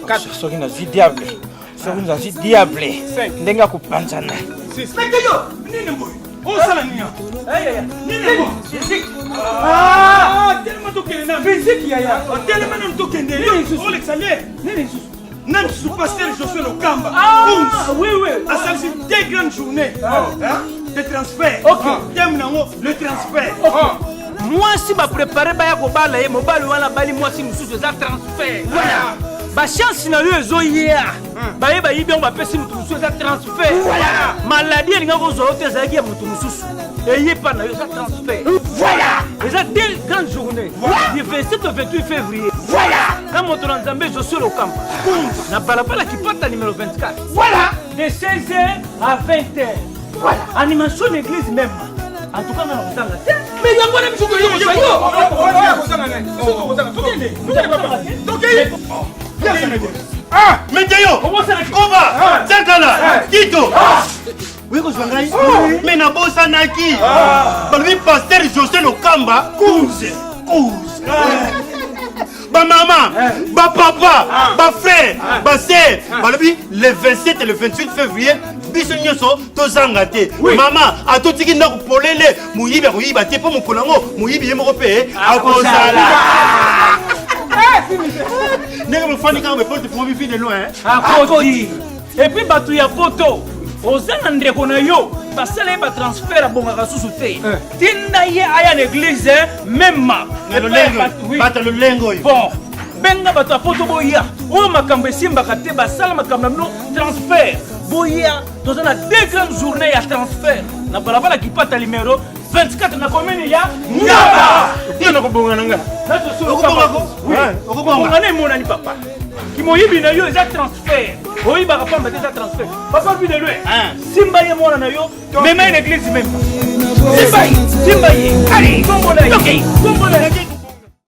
4 soki nazwi diable soki nazwi diable ndenge akupanzana osala nini telema tokende na physique yaya telema na tokende olexalie nini nan sous-pasteur Josué Lokamba oui asalisi 2 grandes journées de transfert le transfert moi si ba préparer ba ya ko bala ye mobali wana bali moi si mususu za transfert voilà ba chance na yo ezoya ba ye ba yibi on ba pesi mutu mususu za transfert voilà maladie elinga ko zo te za ki mutu mususu eye pa na yo za transfert voilà eza 2 grandes journées du 27 au 28 février voilà na moto na Nzambe Josué Lokamba na balabala kipata numéro 24 voilà de 16h à 20h voilà animation d'église même en tout cas na kutanga mais yango na misuko yo Météo Oba Zakala Kito Oui, mais na bossa naki Balbi pasteur Josué Lokamba Kouze Ba maman, ba papa, ba frère, ba sœur Balbi le 27 et le 28 février biso nyonso tozanga te mama atotiki ndako polele muyibi akoyiba te po mokolo yango muyibi ye moko mpe akozala ndenge mofani kaka mepote po bifi de loin akoti et puis bato ya poto ozanga ndeko na yo basala ye batransfert abongaka susu te tinda ye aya na église mema bata lolengo oyo bon benga bato ya poto boya oyo makambo esimbaka te basala makambo na bino transfert boya dans una 2 grandes journées ya transfert na balabala kipata numéro 24 na commune ya Nyaba tena kobongana nga okobongana emonani papa kimoyibi na yo eza transfert oyibaka pamba te eza transfert papa vi de loin simba ye mwana na yo mema une église même simba ye allez kombola ye